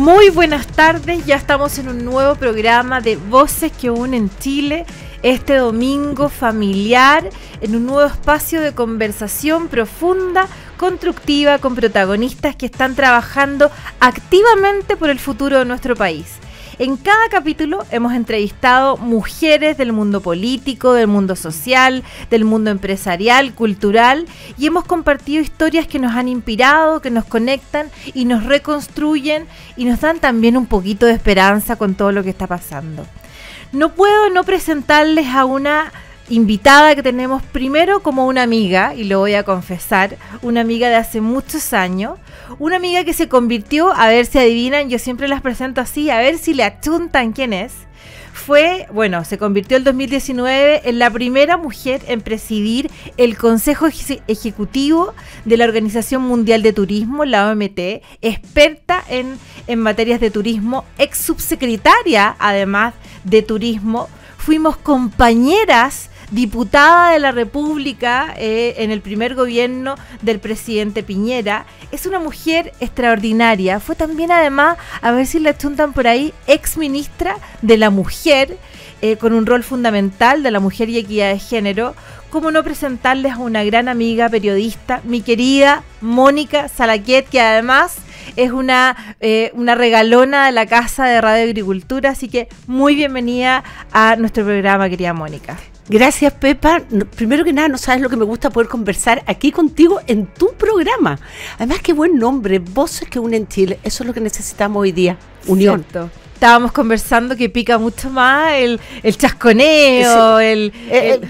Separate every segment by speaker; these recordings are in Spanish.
Speaker 1: Muy buenas tardes, ya estamos en un nuevo programa de Voces que Unen Chile, este domingo familiar, en un nuevo espacio de conversación profunda, constructiva, con protagonistas que están trabajando activamente por el futuro de nuestro país. En cada capítulo hemos entrevistado mujeres del mundo político, del mundo social, del mundo empresarial, cultural, y hemos compartido historias que nos han inspirado, que nos conectan y nos reconstruyen y nos dan también un poquito de esperanza con todo lo que está pasando. No puedo no presentarles a una invitada que tenemos primero como una amiga, y lo voy a confesar, una amiga de hace muchos años, una amiga que se convirtió, a ver si adivinan, yo siempre las presento así, a ver si le achuntan quién es. Se convirtió en 2019 en la primera mujer en presidir el Consejo Ejecutivo de la Organización Mundial de Turismo, la OMT, experta en materias de turismo, ex subsecretaria además de turismo. Fuimos compañeras, diputada de la República en el primer gobierno del presidente Piñera. Es una mujer extraordinaria. Fue también además, a ver si le achuntan por ahí, ex ministra de la mujer, con un rol fundamental de la mujer y equidad de género. ¿Cómo no presentarles a una gran amiga periodista, mi querida Mónica Salaquet, que además es una regalona de la Casa de Radio Agricultura? Así que muy bienvenida a nuestro programa, querida Mónica.
Speaker 2: Gracias, Pepa. Primero que nada, no sabes lo que me gusta poder conversar aquí contigo en tu programa. Además, qué buen nombre, Voces que Unen Chile. Eso es lo que necesitamos hoy día, unión.
Speaker 1: Cierto. Estábamos conversando que pica mucho más el chasconeo,
Speaker 2: sí.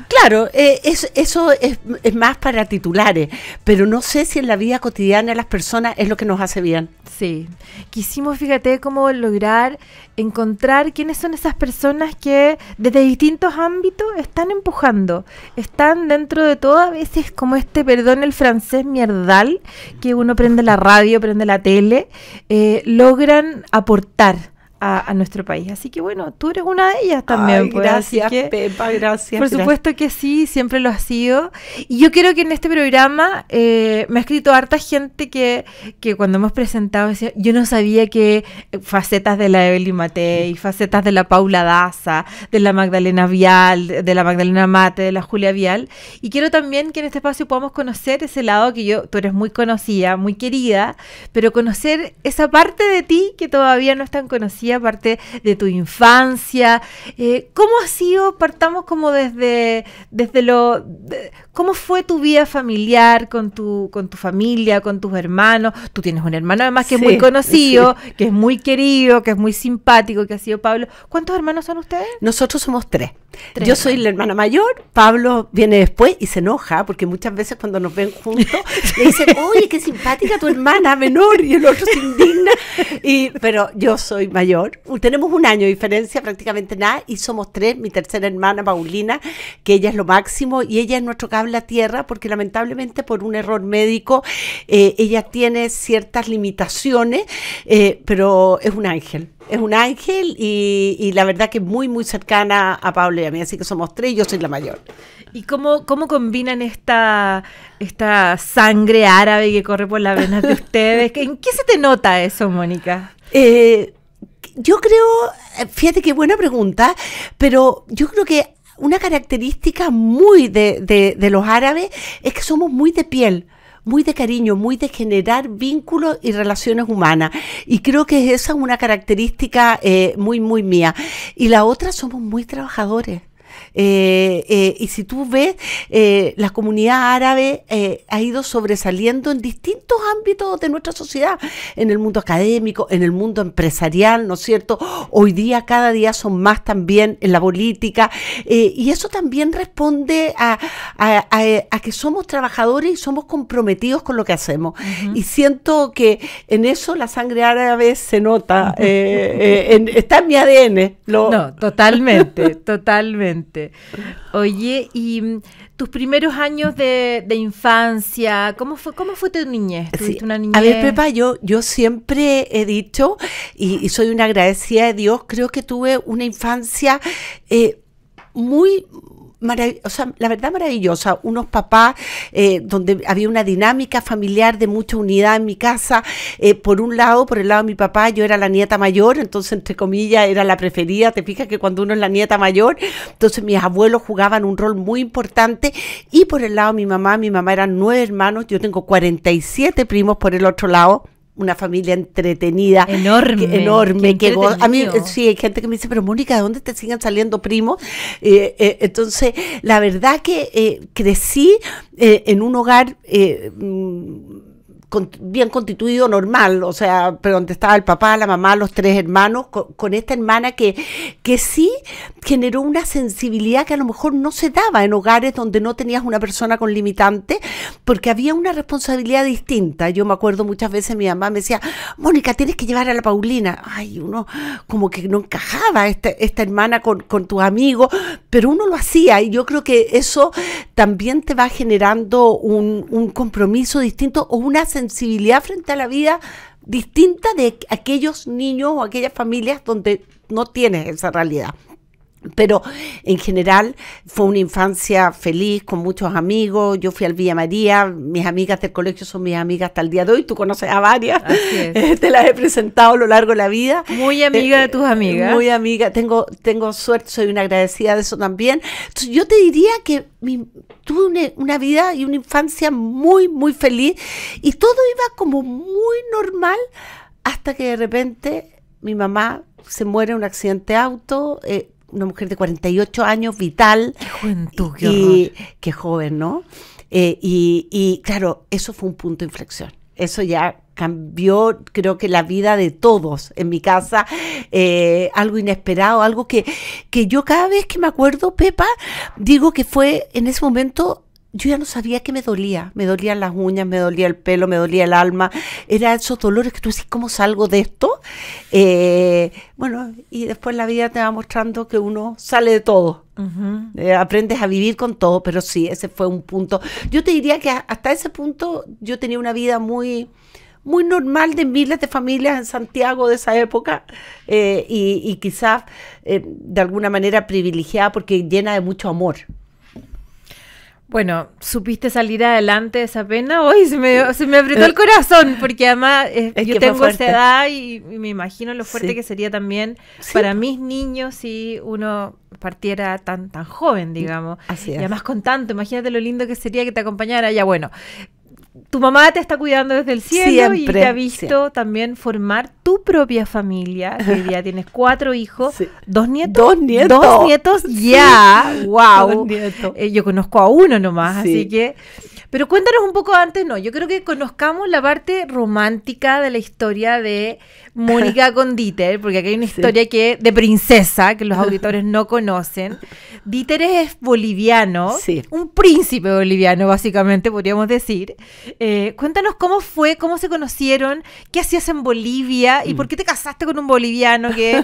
Speaker 2: Claro, eso es más para titulares, pero no sé si en la vida cotidiana de las personas es lo que nos hace bien.
Speaker 1: Sí, quisimos, fíjate, cómo lograr encontrar quiénes son esas personas que desde distintos ámbitos están empujando, están dentro de todo, a veces como perdón el francés mierdal, que uno prende la radio, prende la tele, logran aportar a nuestro país. Así que bueno, tú eres una de ellas también.
Speaker 2: Ay,
Speaker 1: pues,
Speaker 2: gracias,
Speaker 1: que,
Speaker 2: Pepa, gracias.
Speaker 1: Por supuesto que sí, siempre lo ha sido. Y yo creo que en este programa me ha escrito harta gente que cuando hemos presentado decía, yo no sabía que facetas de la Evelyn Matei, facetas de la Paula Daza, de la Magdalena Vial, de la Magdalena Mate, de la Julia Vial. Y quiero también que en este espacio podamos conocer ese lado tú eres muy conocida, muy querida, pero conocer esa parte de ti que todavía no es tan conocida, parte de tu infancia. ¿Cómo ha sido? Partamos como ¿cómo fue tu vida familiar con tu familia, con tus hermanos? Tú tienes un hermano además que es muy conocido, que es muy querido, que es muy simpático, que ha sido Pablo. ¿Cuántos hermanos son ustedes?
Speaker 2: Nosotros somos tres. Yo soy la hermana mayor, Pablo viene después y se enoja porque muchas veces cuando nos ven juntos le dicen, oye, qué simpática tu hermana menor, y el otro se indigna, pero yo soy mayor. Tenemos un año de diferencia, prácticamente nada, y somos tres. Mi tercera hermana, Paulina, que ella es lo máximo, y ella es nuestro cable a tierra, porque lamentablemente por un error médico, ella tiene ciertas limitaciones, pero es un ángel. Es un ángel y la verdad que es muy, muy cercana a Pablo y a mí, así que somos tres y yo soy la mayor.
Speaker 1: ¿Y cómo combinan esta sangre árabe que corre por las venas de ustedes? ¿En qué se te nota eso, Mónica?
Speaker 2: Yo creo, fíjate qué buena pregunta, pero yo creo que una característica muy de los árabes es que somos muy de piel, muy de cariño, muy de generar vínculos y relaciones humanas. Y creo que esa es una característica muy, muy mía. Y la otra, somos muy trabajadores. Y si tú ves, la comunidad árabe ha ido sobresaliendo en distintos ámbitos de nuestra sociedad, en el mundo académico, en el mundo empresarial, ¿no es cierto? Hoy día, cada día son más también en la política, y eso también responde a que somos trabajadores y somos comprometidos con lo que hacemos. Y siento que en eso la sangre árabe se nota, está en mi ADN.
Speaker 1: No, totalmente, totalmente. Oye, y tus primeros años de infancia, ¿cómo fue tu niñez? ¿Tuviste una niñez?
Speaker 2: A ver, Pepa, yo siempre he dicho, y soy una agradecida de Dios, creo que tuve una infancia muy o sea, la verdad maravillosa, unos papás donde había una dinámica familiar de mucha unidad en mi casa. Por un lado, por el lado de mi papá, yo era la nieta mayor, entonces entre comillas era la preferida. Te fijas que cuando uno es la nieta mayor, entonces mis abuelos jugaban un rol muy importante. Y por el lado de mi mamá eran 9 hermanos, yo tengo 47 primos por el otro lado. Una familia entretenida. Enorme. A mí, sí, hay gente que me dice, pero Mónica, ¿de dónde te siguen saliendo primos? Entonces, la verdad que crecí en un hogar bien constituido, normal, o sea, pero donde estaba el papá, la mamá, los 3 hermanos, con esta hermana que sí generó una sensibilidad que a lo mejor no se daba en hogares donde no tenías una persona con limitante, porque había una responsabilidad distinta. Yo me acuerdo muchas veces mi mamá me decía, Mónica, tienes que llevar a la Paulina. Ay, uno como que no encajaba esta hermana con tus amigos, pero uno lo hacía, y yo creo que eso también te va generando un compromiso distinto o una sensibilidad frente a la vida distinta de aquellos niños o aquellas familias donde no tienes esa realidad. Pero en general fue una infancia feliz, con muchos amigos. Yo fui al Villa María, mis amigas del colegio son mis amigas hasta el día de hoy. Tú conoces a varias, te las he presentado a lo largo de la vida.
Speaker 1: Muy amiga de tus amigas.
Speaker 2: Muy amiga, tengo suerte, soy una agradecida de eso también. Entonces, yo te diría que tuve una vida y una infancia muy, muy feliz, y todo iba como muy normal hasta que de repente mi mamá se muere en un accidente de auto. Una mujer de 48 años, vital.
Speaker 1: Qué juventud, qué horror.
Speaker 2: Qué joven, ¿no? Y claro, eso fue un punto de inflexión. Eso ya cambió, creo que la vida de todos en mi casa, algo inesperado, algo que yo cada vez que me acuerdo, Pepa, digo que fue en ese momento. Yo ya no sabía qué me dolían las uñas, me dolía el pelo, me dolía el alma, eran esos dolores que tú decís, ¿cómo salgo de esto? Bueno, y después la vida te va mostrando que uno sale de todo. Aprendes a vivir con todo, pero sí, ese fue un punto. Yo te diría que hasta ese punto yo tenía una vida muy, muy normal de miles de familias en Santiago de esa época, y quizás de alguna manera privilegiada porque llena de mucho amor.
Speaker 1: Bueno, supiste salir adelante de esa pena. Hoy se me apretó el corazón, porque además yo tengo esa edad y me imagino lo fuerte que sería también para mis niños si uno partiera tan joven, digamos.
Speaker 2: Así es.
Speaker 1: Y además con tanto, imagínate lo lindo que sería que te acompañara. Ya bueno, tu mamá te está cuidando desde el cielo. Siempre, y te ha visto también formar tu propia familia. Hoy día tienes 4 hijos, 2 nietos.
Speaker 2: 2 nietos.
Speaker 1: 2 nietos ya. Wow.
Speaker 2: 2 nietos.
Speaker 1: Yo conozco a uno nomás, así que. Pero cuéntanos un poco antes, yo creo que conozcamos la parte romántica de la historia de Mónica con Dieter, porque aquí hay una historia de princesa que los auditores no conocen. Dieter es boliviano, un príncipe boliviano básicamente podríamos decir. Cuéntanos cómo fue, cómo se conocieron, qué hacías en Bolivia y por qué te casaste con un boliviano que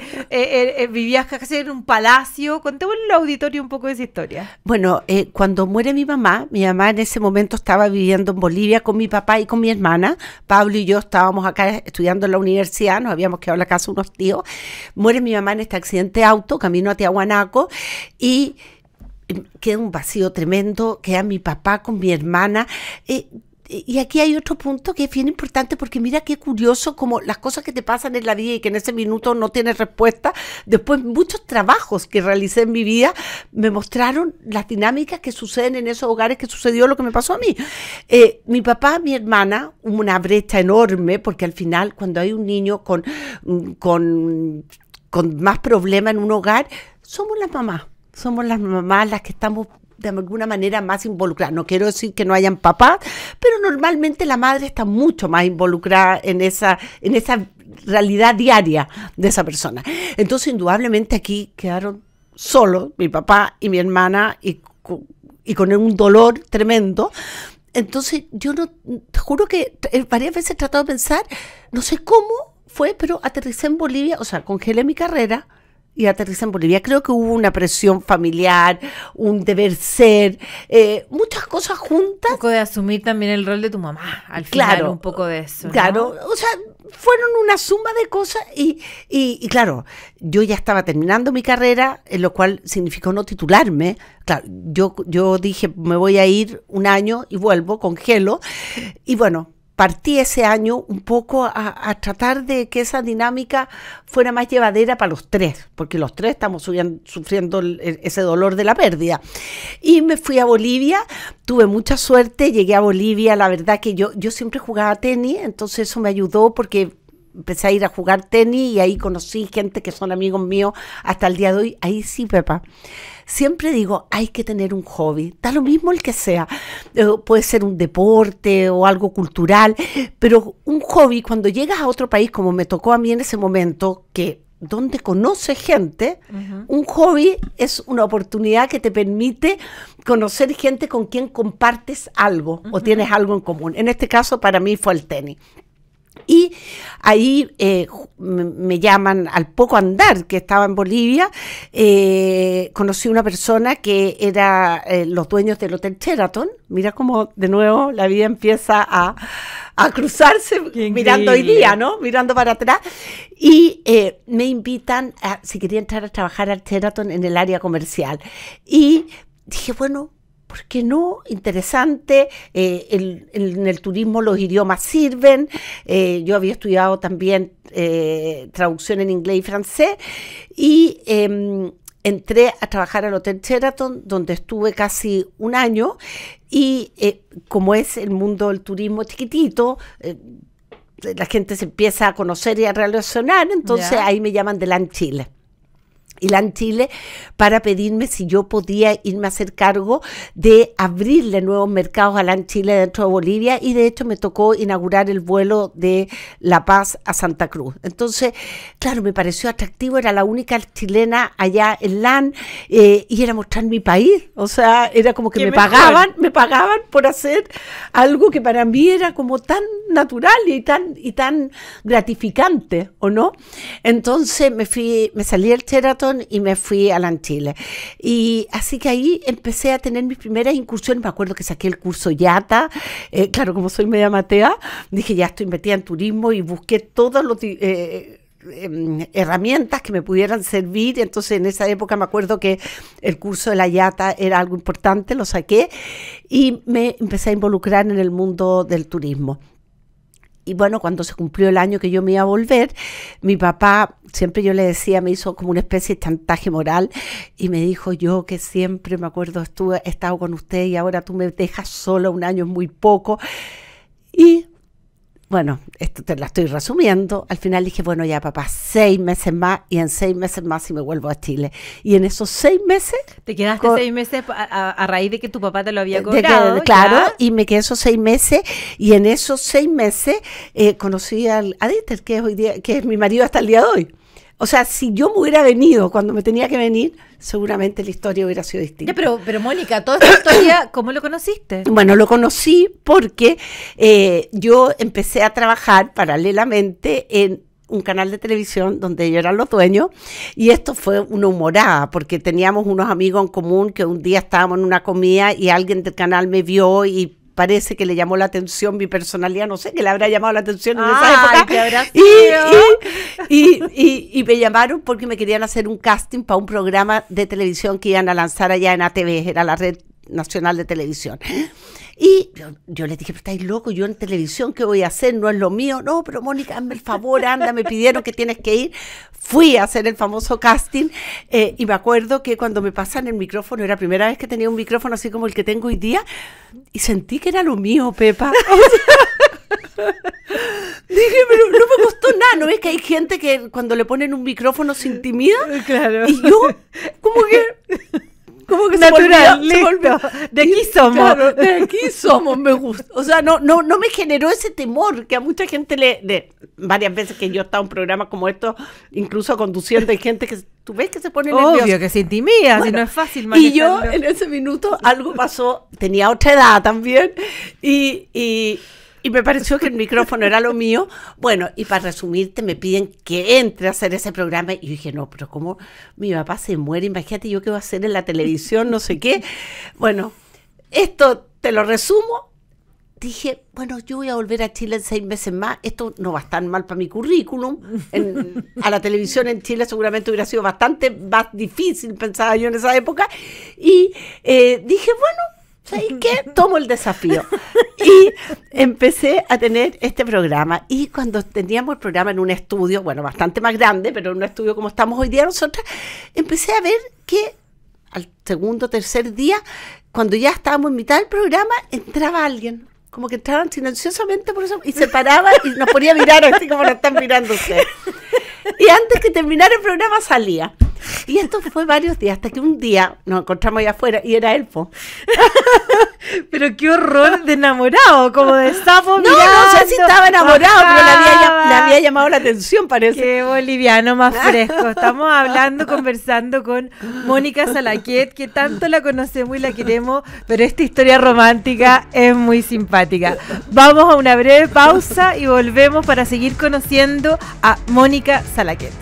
Speaker 1: vivías casi en un palacio. Contémosle al auditorio un poco de esa historia.
Speaker 2: Bueno, cuando muere mi mamá en ese momento estaba viviendo en Bolivia con mi papá y con mi hermana. Pablo y yo estábamos acá estudiando en la universidad, nos habíamos quedado en la casa de unos tíos. Muere mi mamá en este accidente de auto, camino a Tiahuanaco, y queda un vacío tremendo, queda mi papá con mi hermana. Y aquí hay otro punto que es bien importante, porque mira qué curioso como las cosas que te pasan en la vida y que en ese minuto no tienes respuesta. Después muchos trabajos que realicé en mi vida me mostraron las dinámicas que suceden en esos hogares, que sucedió lo que me pasó a mí. Mi papá, mi hermana, una brecha enorme, porque al final cuando hay un niño con más problemas en un hogar, somos las mamás las que estamos de alguna manera más involucradas. No quiero decir que no hayan papás, pero normalmente la madre está mucho más involucrada en esa realidad diaria de esa persona. Entonces, indudablemente aquí quedaron solos mi papá y mi hermana y con un dolor tremendo. Entonces, yo te juro que varias veces he tratado de pensar, no sé cómo fue, pero aterricé en Bolivia, o sea, congelé mi carrera y aterricé en Bolivia. Creo que hubo una presión familiar, un deber ser, muchas cosas juntas.
Speaker 1: Un poco de asumir también el rol de tu mamá, al final un poco de eso, ¿no?
Speaker 2: Claro, o sea, fueron una suma de cosas y claro, yo ya estaba terminando mi carrera, lo cual significó no titularme. Claro, yo dije, me voy a ir un año y vuelvo, congelo, y bueno, partí ese año un poco a tratar de que esa dinámica fuera más llevadera para los tres, porque los tres estamos sufriendo ese dolor de la pérdida. Y me fui a Bolivia, tuve mucha suerte, llegué a Bolivia, la verdad que yo siempre jugaba tenis, entonces eso me ayudó porque empecé a ir a jugar tenis y ahí conocí gente que son amigos míos hasta el día de hoy. Ahí sí, Pepa. Siempre digo, hay que tener un hobby, da lo mismo el que sea, puede ser un deporte o algo cultural, pero un hobby cuando llegas a otro país, como me tocó a mí en ese momento, que donde conoces gente, un hobby es una oportunidad que te permite conocer gente con quien compartes algo o tienes algo en común. En este caso para mí fue el tenis. Y ahí me llaman al poco andar que estaba en Bolivia, conocí una persona que era los dueños del Hotel Sheraton. Mira cómo de nuevo la vida empieza a cruzarse mirando hoy día, ¿no? Mirando para atrás. Y me invitan si quería entrar a trabajar al Sheraton en el área comercial. Y dije, bueno, ¿por qué no? Interesante. En el turismo los idiomas sirven. Yo había estudiado también traducción en inglés y francés. Y entré a trabajar al Hotel Sheraton, donde estuve casi un año. Y como es el mundo del turismo chiquitito, la gente se empieza a conocer y a relacionar. Entonces ahí me llaman de LAN Chile. Y LAN Chile para pedirme si yo podía irme a hacer cargo de abrirle nuevos mercados a LAN Chile dentro de Bolivia, y de hecho me tocó inaugurar el vuelo de La Paz a Santa Cruz. Entonces, claro, me pareció atractivo, era la única chilena allá en LAN, y era mostrar mi país, o sea, era como que me pagaban por hacer algo que para mí era como tan natural y tan gratificante, ¿o no? Entonces me salí del Sheraton y me fui a LAN Chile. Y así que ahí empecé a tener mis primeras incursiones. Me acuerdo que saqué el curso YATA. Claro, como soy media matea, dije, ya estoy metida en turismo y busqué todas las herramientas que me pudieran servir. Entonces, en esa época me acuerdo que el curso de la YATA era algo importante, lo saqué y me empecé a involucrar en el mundo del turismo. Y bueno, cuando se cumplió el año que yo me iba a volver, mi papá, siempre yo le decía, me hizo como una especie de chantaje moral y me dijo, yo que siempre me acuerdo, he estado con usted y ahora tú me dejas sola, un año es muy poco. Y bueno, esto te la estoy resumiendo. Al final dije, bueno, ya papá, 6 meses más y en 6 meses más y me vuelvo a Chile. Y en esos 6 meses...
Speaker 1: ¿Te quedaste 6 meses a raíz de que tu papá te lo había cobrado?
Speaker 2: Claro, ¿ya? Y me quedé esos 6 meses y en esos 6 meses conocí a Dieter, que es hoy día, que es mi marido hasta el día de hoy. O sea, si yo me hubiera venido cuando me tenía que venir, seguramente la historia hubiera sido distinta.
Speaker 1: Ya, pero Mónica, toda esta historia, ¿cómo lo conociste?
Speaker 2: Bueno, lo conocí porque yo empecé a trabajar paralelamente en un canal de televisión donde ellos eran los dueños, y esto fue una humorada porque teníamos unos amigos en común que un día estábamos en una comida y alguien del canal me vio y parece que le llamó la atención mi personalidad, no sé, que le habrá llamado la atención en esa época.
Speaker 1: ¿Qué habrá
Speaker 2: sido? Y me llamaron porque me querían hacer un casting para un programa de televisión que iban a lanzar allá en ATV, era la Red Nacional de Televisión. Y yo les dije, pero estáis locos, yo en televisión, ¿qué voy a hacer? No es lo mío. No, pero Mónica, hazme el favor, anda, me pidieron que tienes que ir. Fui a hacer el famoso casting y me acuerdo que cuando me pasan el micrófono, era la primera vez que tenía un micrófono así como el que tengo hoy día, y sentí que era lo mío, Pepa. Dije, pero no me costó nada. ¿No ves que hay gente que cuando le ponen un micrófono se intimida?
Speaker 1: Claro.
Speaker 2: Y yo, como que
Speaker 1: natural,
Speaker 2: se volvió.
Speaker 1: De aquí somos.
Speaker 2: Claro, de aquí somos, me gusta. O sea, no me generó ese temor que a mucha gente varias veces que yo he estado en programas como estos, incluso conduciendo, hay gente que tú ves que se pone nerviosa.
Speaker 1: Obvio que se intimida,
Speaker 2: bueno,
Speaker 1: si no es fácil
Speaker 2: manejarlo. Y yo en ese minuto algo pasó, tenía otra edad también, y me pareció que el micrófono era lo mío. Bueno, y para resumirte, me piden que entre a hacer ese programa. Y yo dije, no, pero ¿cómo mi papá se muere? Imagínate yo qué voy a hacer en la televisión, no sé qué. Bueno, esto te lo resumo. dije, bueno, yo voy a volver a Chile en 6 meses más. Esto no va a estar mal para mi currículum. A la televisión en Chile seguramente hubiera sido bastante más difícil, pensaba yo en esa época. Y dije, bueno, ¿sabes qué? Tomo el desafío. Y empecé a tener este programa. Y cuando teníamos el programa en un estudio, bueno, bastante más grande, pero en un estudio como estamos hoy día nosotras, empecé a ver que al segundo, tercer día, cuando ya estábamos en mitad del programa, entraba alguien. Como que entraban silenciosamente por eso y se paraba y nos ponía a mirar así como lo están mirando ustedes. Y antes que terminara el programa salía. Y esto fue varios días, hasta que un día nos encontramos allá afuera y era él, po.
Speaker 1: Pero qué horror de enamorado, como de sapo
Speaker 2: No,
Speaker 1: mirando.
Speaker 2: no sé si estaba enamorado, pero le había llamado la atención, parece.
Speaker 1: Qué boliviano más fresco. Estamos conversando con Mónica Salaquet, que tanto la conocemos y la queremos, pero esta historia romántica es muy simpática. Vamos a una breve pausa y volvemos para seguir conociendo a Mónica Salaquet.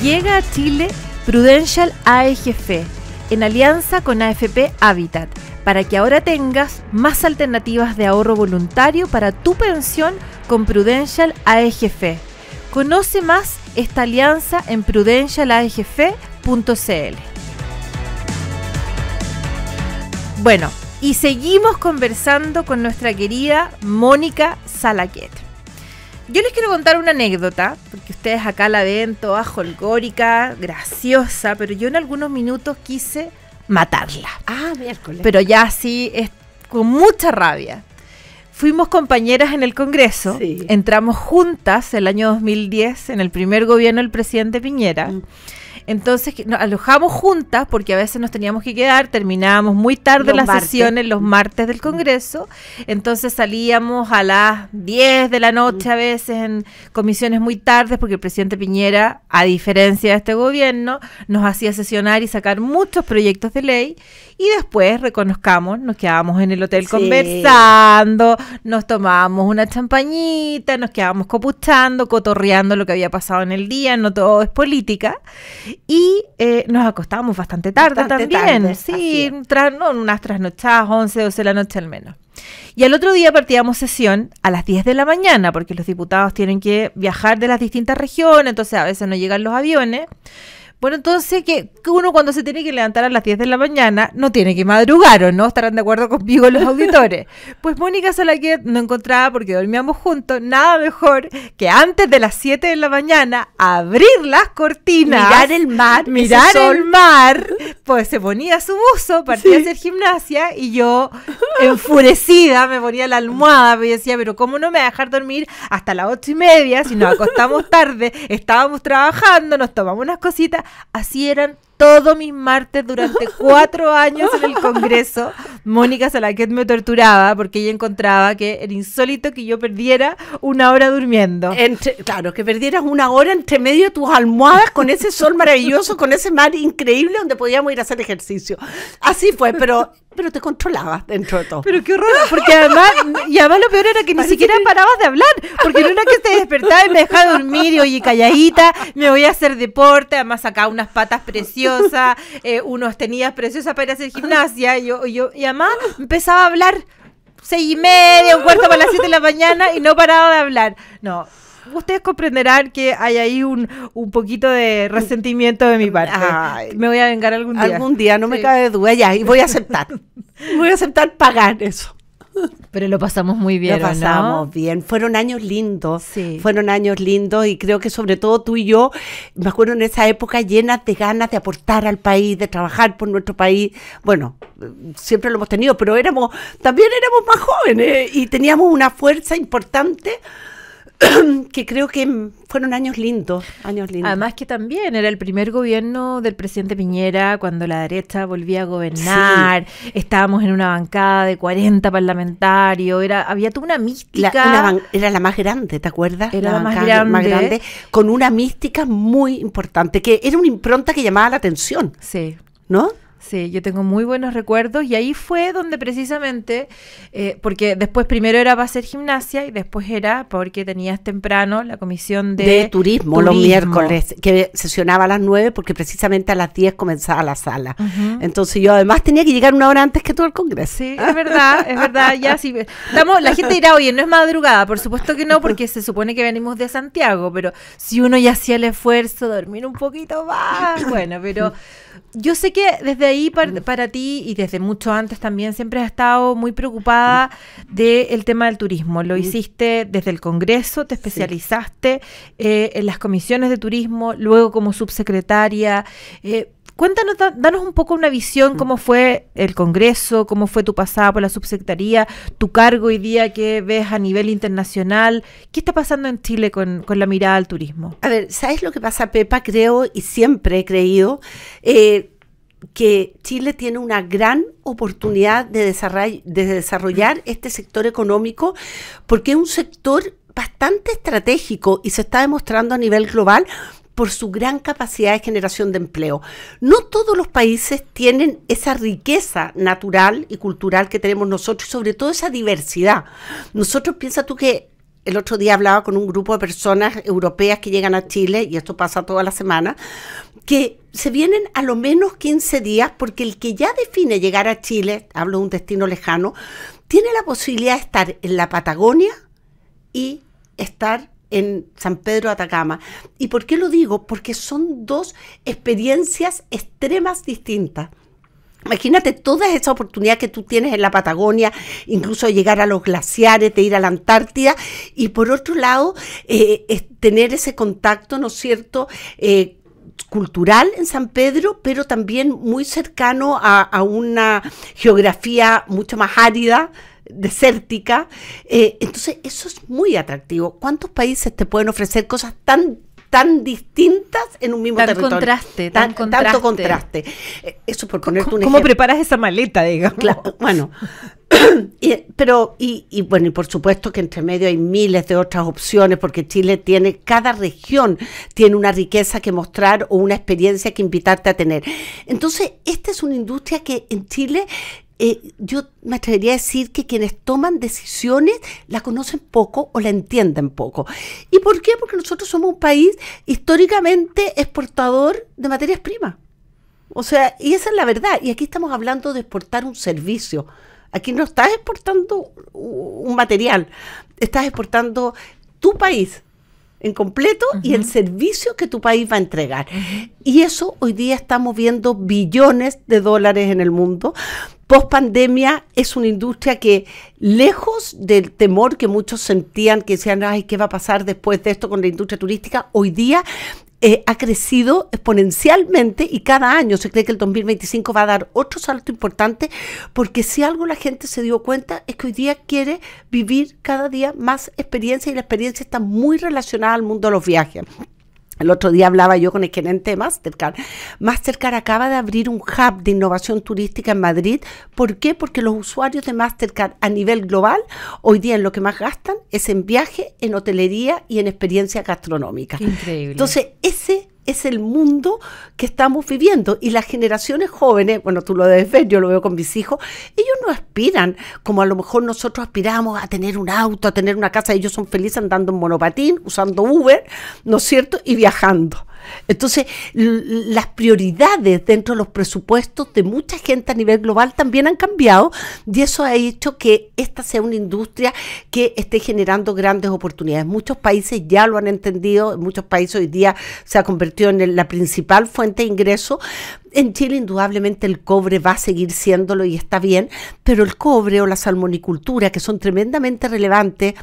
Speaker 1: Llega a Chile Prudential AEGF en alianza con AFP Habitat para que ahora tengas más alternativas de ahorro voluntario para tu pensión con Prudential AEGF. Conoce más esta alianza en prudentialaegf.cl. Bueno, y seguimos conversando con nuestra querida Mónica Salaquet. Yo les quiero contar una anécdota, porque ustedes acá la ven toda folclórica, graciosa, pero yo en algunos minutos quise matarla.
Speaker 2: Ah, miércoles.
Speaker 1: Pero ya así, con mucha rabia. Fuimos compañeras en el Congreso,
Speaker 2: sí.
Speaker 1: Entramos juntas el año 2010, en el primer gobierno del presidente Piñera. Entonces nos alojamos juntas porque a veces nos teníamos que quedar, terminábamos muy tarde las sesiones los martes del Congreso, entonces salíamos a las 10 de la noche a veces en comisiones muy tardes porque el presidente Piñera, a diferencia de este gobierno, nos hacía sesionar y sacar muchos proyectos de ley y después, reconozcamos, nos quedábamos en el hotel conversando, nos tomábamos una champañita, nos quedábamos copuchando, cotorreando lo que había pasado en el día, no todo es política. Y nos acostábamos bastante tarde también, sí, unas trasnochadas, 11, 12 de la noche al menos. Y al otro día partíamos sesión a las 10 de la mañana, porque los diputados tienen que viajar de las distintas regiones, entonces a veces no llegan los aviones. Bueno, entonces que uno cuando se tiene que levantar a las 10 de la mañana no tiene que madrugar, ¿o no? ¿Estarán de acuerdo conmigo los auditores? Pues Mónica Salaquet no encontraba, porque dormíamos juntos, nada mejor que antes de las 7 de la mañana abrir las cortinas, mirar el mar, pues se ponía su buzo, partía a hacer gimnasia y yo, enfurecida, me ponía la almohada y decía, pero ¿cómo no me va a dejar dormir hasta las 8:30 si nos acostamos tarde? Estábamos trabajando, nos tomamos unas cositas. Así eran todos mis martes durante 4 años en el Congreso. Mónica Salaquet me torturaba porque ella encontraba que era insólito que yo perdiera 1 hora durmiendo.
Speaker 2: Claro, que perdieras 1 hora entre medio de tus almohadas con ese sol maravilloso, con ese mar increíble donde podíamos ir a hacer ejercicio. Así fue, pero te controlabas dentro de todo.
Speaker 1: Pero qué horror, porque además lo peor era que ni siquiera parabas de hablar, porque no era que te despertaba y me dejaba dormir y oye, calladita, me voy a hacer deporte, además sacaba unas patas preciosas, unos tenías preciosas para ir a hacer gimnasia, y además empezaba a hablar 6:30, 1/4 para las 7 de la mañana y no paraba de hablar. No. Ustedes comprenderán que hay ahí un poquito de resentimiento de mi parte. Ay, me voy a vengar algún día.
Speaker 2: Algún día, no me cabe duda, ya, y voy a aceptar. Voy a aceptar pagar eso.
Speaker 1: Pero lo pasamos muy bien,
Speaker 2: lo pasamos, ¿no? Bien, fueron años lindos, y creo que sobre todo tú y yo, me acuerdo en esa época llenas de ganas de aportar al país, de trabajar por nuestro país. Bueno, siempre lo hemos tenido, pero también éramos más jóvenes y teníamos una fuerza importante que creo que fueron años lindos, años lindos.
Speaker 1: Además que también era el primer gobierno del presidente Piñera cuando la derecha volvía a gobernar, sí. Estábamos en una bancada de 40 parlamentarios, había toda una mística.
Speaker 2: Era la más grande, ¿te acuerdas?
Speaker 1: Era la más
Speaker 2: grande, con una mística muy importante, que era una impronta que llamaba la atención.
Speaker 1: Sí.
Speaker 2: ¿No?
Speaker 1: Sí, yo tengo muy buenos recuerdos y ahí fue donde precisamente, porque después primero era para hacer gimnasia y después era porque tenías temprano la comisión de
Speaker 2: turismo los miércoles, que sesionaba a las 9 porque precisamente a las 10 comenzaba la sala. Entonces yo además tenía que llegar una hora antes que todo el congreso.
Speaker 1: Sí, es verdad, ya sí. La gente dirá, oye, no es madrugada, por supuesto que no, porque se supone que venimos de Santiago, pero si uno ya hacía el esfuerzo de dormir un poquito más, bueno, pero... Yo sé que desde ahí para ti y desde mucho antes también siempre has estado muy preocupada del tema del turismo. Lo hiciste desde el Congreso, te especializaste en las comisiones de turismo, luego como subsecretaria. Cuéntanos, danos un poco una visión, cómo fue el Congreso, cómo fue tu pasada por la subsecretaría, tu cargo hoy día que ves a nivel internacional. ¿Qué está pasando en Chile con la mirada al turismo?
Speaker 2: A ver, ¿sabes lo que pasa, Pepa? Creo y siempre he creído que Chile tiene una gran oportunidad de desarrollar este sector económico porque es un sector bastante estratégico y se está demostrando a nivel global por su gran capacidad de generación de empleo. No todos los países tienen esa riqueza natural y cultural que tenemos nosotros y sobre todo esa diversidad. Nosotros, piensa tú que el otro día hablaba con un grupo de personas europeas que llegan a Chile, y esto pasa toda la semana, que se vienen a lo menos 15 días porque el que ya define llegar a Chile, hablo de un destino lejano, tiene la posibilidad de estar en la Patagonia y estar en San Pedro de Atacama. ¿Y por qué lo digo? Porque son dos experiencias extremas distintas. Imagínate toda esa oportunidad que tú tienes en la Patagonia, incluso de llegar a los glaciares, de ir a la Antártida, y por otro lado, tener ese contacto, ¿no es cierto?, cultural en San Pedro, pero también muy cercano a una geografía mucho más árida, desértica. Entonces eso es muy atractivo. ¿Cuántos países te pueden ofrecer cosas tan distintas en un mismo territorio? Tanto contraste. Eso por ponerte un ejemplo.
Speaker 1: ¿Cómo preparas esa maleta, digamos?
Speaker 2: Claro, bueno. Bueno, y por supuesto que entre medio hay miles de otras opciones, porque Chile cada región tiene una riqueza que mostrar o una experiencia que invitarte a tener. Entonces, esta es una industria que en Chile, yo me atrevería a decir que quienes toman decisiones la conocen poco o la entienden poco. ¿Y por qué? Porque nosotros somos un país históricamente exportador de materias primas. O sea, y esa es la verdad. Y aquí estamos hablando de exportar un servicio. Aquí no estás exportando un material, estás exportando tu país en completo y el servicio que tu país va a entregar. Y eso hoy día estamos viendo billones de dólares en el mundo. Post pandemia es una industria que, lejos del temor que muchos sentían, que decían, ay, ¿qué va a pasar después de esto con la industria turística? Hoy día ha crecido exponencialmente y cada año se cree que el 2025 va a dar otro salto importante, porque si algo la gente se dio cuenta es que hoy día quiere vivir cada día más experiencia, y la experiencia está muy relacionada al mundo de los viajes. El otro día hablaba yo con el gerente de Mastercard. Mastercard acaba de abrir un hub de innovación turística en Madrid. ¿Por qué? Porque los usuarios de Mastercard a nivel global hoy día en lo que más gastan es en viaje, en hotelería y en experiencia gastronómica.
Speaker 1: Qué increíble.
Speaker 2: Entonces, ese es el mundo que estamos viviendo, y las generaciones jóvenes, bueno, tú lo debes ver, yo lo veo con mis hijos, ellos no aspiran como a lo mejor nosotros aspiramos a tener un auto, a tener una casa. Ellos son felices andando en monopatín, usando Uber, ¿no es cierto?, y viajando. Entonces, las prioridades dentro de los presupuestos de mucha gente a nivel global también han cambiado, y eso ha hecho que esta sea una industria que esté generando grandes oportunidades. Muchos países ya lo han entendido, en muchos países hoy día se ha convertido en la principal fuente de ingreso. En Chile indudablemente el cobre va a seguir siéndolo y está bien, pero el cobre o la salmonicultura, que son tremendamente relevantes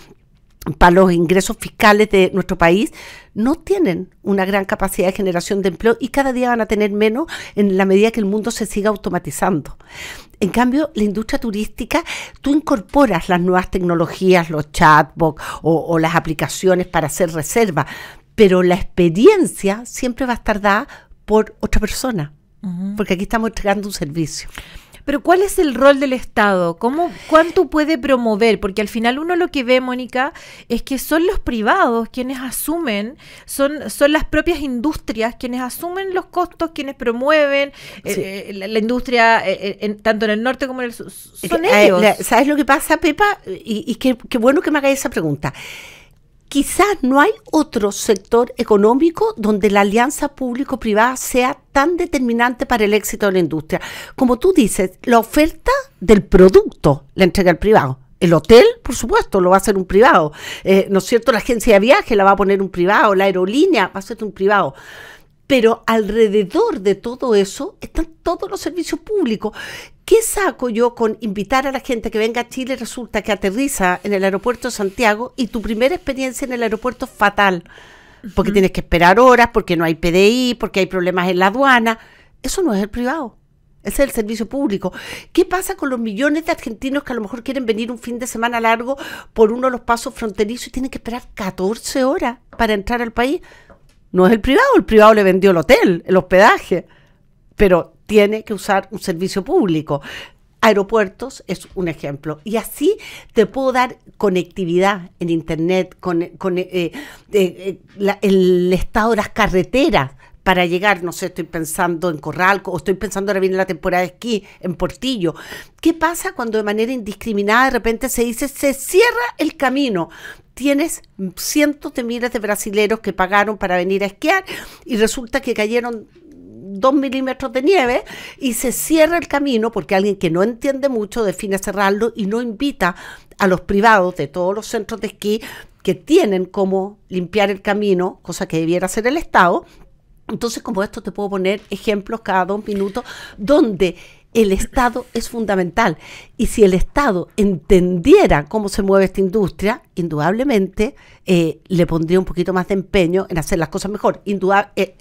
Speaker 2: para los ingresos fiscales de nuestro país, no tienen una gran capacidad de generación de empleo y cada día van a tener menos en la medida que el mundo se siga automatizando. En cambio, la industria turística, tú incorporas las nuevas tecnologías, los chatbots o las aplicaciones para hacer reservas, pero la experiencia siempre va a estar dada por otra persona, porque aquí estamos entregando un servicio.
Speaker 1: Pero ¿cuál es el rol del Estado? ¿Cuánto puede promover? Porque al final uno lo que ve, Mónica, es que son los privados quienes asumen, son las propias industrias quienes asumen los costos, quienes promueven la industria, tanto en el norte como en el sur. Son ellos.
Speaker 2: ¿Sabes lo que pasa, Pepa? Y qué bueno que me hagáis esa pregunta. Quizás no hay otro sector económico donde la alianza público-privada sea tan determinante para el éxito de la industria. Como tú dices, la oferta del producto la entrega el privado. El hotel, por supuesto, lo va a hacer un privado. ¿No es cierto? La agencia de viaje la va a poner un privado, la aerolínea va a ser un privado. Pero alrededor de todo eso están todos los servicios públicos. ¿Qué saco yo con invitar a la gente que venga a Chile? Resulta que aterriza en el aeropuerto de Santiago y tu primera experiencia en el aeropuerto es fatal, porque tienes que esperar horas, porque no hay PDI, porque hay problemas en la aduana. Eso no es el privado, ese es el servicio público. ¿Qué pasa con los millones de argentinos que a lo mejor quieren venir un fin de semana largo por uno de los pasos fronterizos y tienen que esperar 14 horas para entrar al país? No es el privado le vendió el hotel, el hospedaje, pero tiene que usar un servicio público. Aeropuertos es un ejemplo. Y así te puedo dar conectividad en internet, el estado de las carreteras para llegar, no sé, estoy pensando en Corralco, o estoy pensando ahora viene la temporada de esquí en Portillo. ¿Qué pasa cuando de manera indiscriminada de repente se dice, se cierra el camino? Tienes cientos de miles de brasileros que pagaron para venir a esquiar y resulta que cayeron 2 milímetros de nieve y se cierra el camino porque alguien que no entiende mucho define cerrarlo y no invita a los privados de todos los centros de esquí que tienen cómo limpiar el camino, cosa que debiera hacer el Estado. Entonces, como esto te puedo poner ejemplos cada 2 minutos donde el Estado es fundamental. Y si el Estado entendiera cómo se mueve esta industria, indudablemente le pondría un poquito más de empeño en hacer las cosas mejor.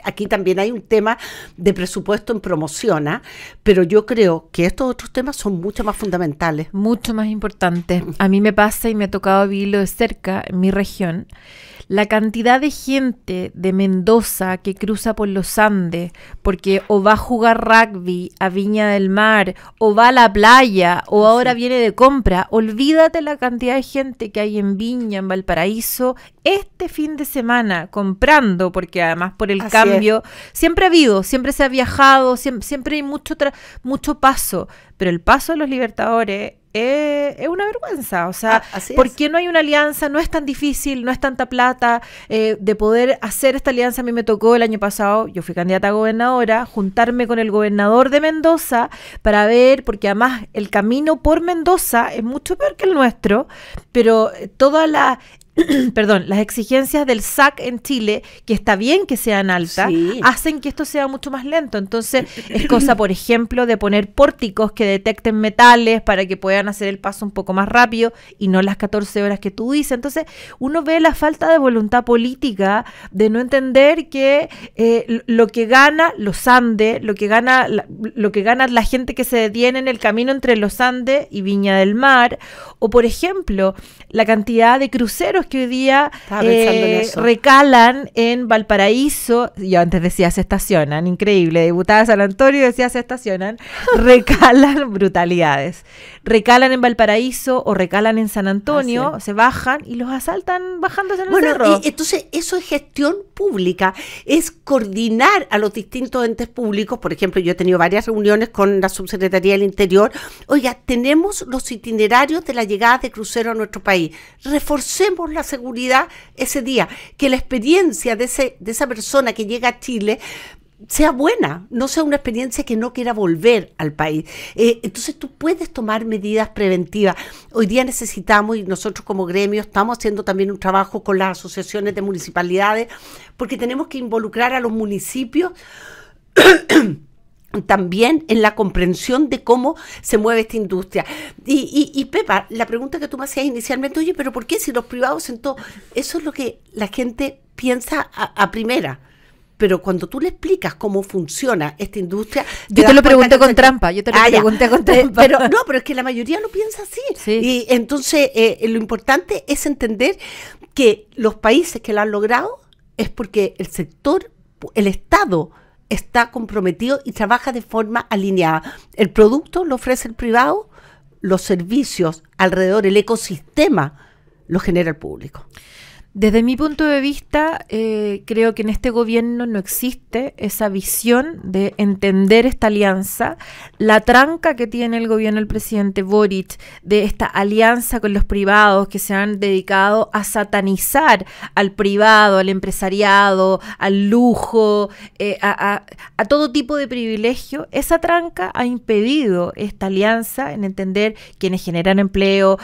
Speaker 2: Aquí también hay un tema de presupuesto en promoción, pero yo creo que estos otros temas son mucho más fundamentales.
Speaker 1: Mucho más importantes. A mí me pasa y me ha tocado vivirlo de cerca en mi región. La cantidad de gente de Mendoza que cruza por los Andes porque o va a jugar rugby a Viña del Mar o va a la playa o ahora viene de compra, olvídate la cantidad de gente que hay en Viña, en Valparaíso, este fin de semana comprando, porque además por el cambio siempre ha habido, siempre se ha viajado, siempre hay mucho paso, pero el paso de los Libertadores es una vergüenza, o sea, ¿por qué no hay una alianza? No es tan difícil, no es tanta plata de poder hacer esta alianza. A mí me tocó el año pasado, yo fui candidata a gobernadora, juntarme con el gobernador de Mendoza para ver, porque además el camino por Mendoza es mucho peor que el nuestro, pero toda la... las exigencias del SAC en Chile, que está bien que sean altas, hacen que esto sea mucho más lento. Entonces, es cosa, por ejemplo, de poner pórticos que detecten metales para que puedan hacer el paso un poco más rápido y no las 14 horas que tú dices. Entonces, uno ve la falta de voluntad política de no entender que lo que gana los Andes, lo que gana la gente que se detiene en el camino entre los Andes y Viña del Mar, o por ejemplo, la cantidad de cruceros que hoy día recalan en Valparaíso. Yo antes decía se estacionan, increíble, diputada de San Antonio decía se estacionan, recalan, brutalidades, recalan en Valparaíso o recalan en San Antonio, se bajan y los asaltan bajándose en el cerro.
Speaker 2: Entonces eso es gestión pública, es coordinar a los distintos entes públicos. Por ejemplo, yo he tenido varias reuniones con la Subsecretaría del Interior. Oiga, tenemos los itinerarios de la llegada de cruceros a nuestro país, reforcemos la seguridad ese día, que la experiencia de esa persona que llega a Chile sea buena, no sea una experiencia que no quiera volver al país. Entonces tú puedes tomar medidas preventivas. Hoy día necesitamos, y nosotros como gremio estamos haciendo también un trabajo con las asociaciones de municipalidades, porque tenemos que involucrar a los municipios también en la comprensión de cómo se mueve esta industria. Y Pepa, la pregunta que tú me hacías inicialmente, oye, pero ¿por qué si los privados en todo? Eso es lo que la gente piensa a primera. Pero cuando tú le explicas cómo funciona esta industria...
Speaker 1: Yo te lo pregunté con trampa, yo te lo pregunté con trampa.
Speaker 2: Pero es que la mayoría lo piensa así.
Speaker 1: Sí.
Speaker 2: Y entonces lo importante es entender que los países que lo han logrado es porque el sector, el Estado, está comprometido y trabaja de forma alineada. El producto lo ofrece el privado, los servicios alrededor, el ecosistema lo genera el público.
Speaker 1: Desde mi punto de vista, creo que en este gobierno no existe esa visión de entender esta alianza, la tranca que tiene el gobierno del presidente Boric de esta alianza con los privados que se han dedicado a satanizar al privado, al empresariado, al lujo, a todo tipo de privilegio. Esa tranca ha impedido esta alianza en entender quiénes generan empleo,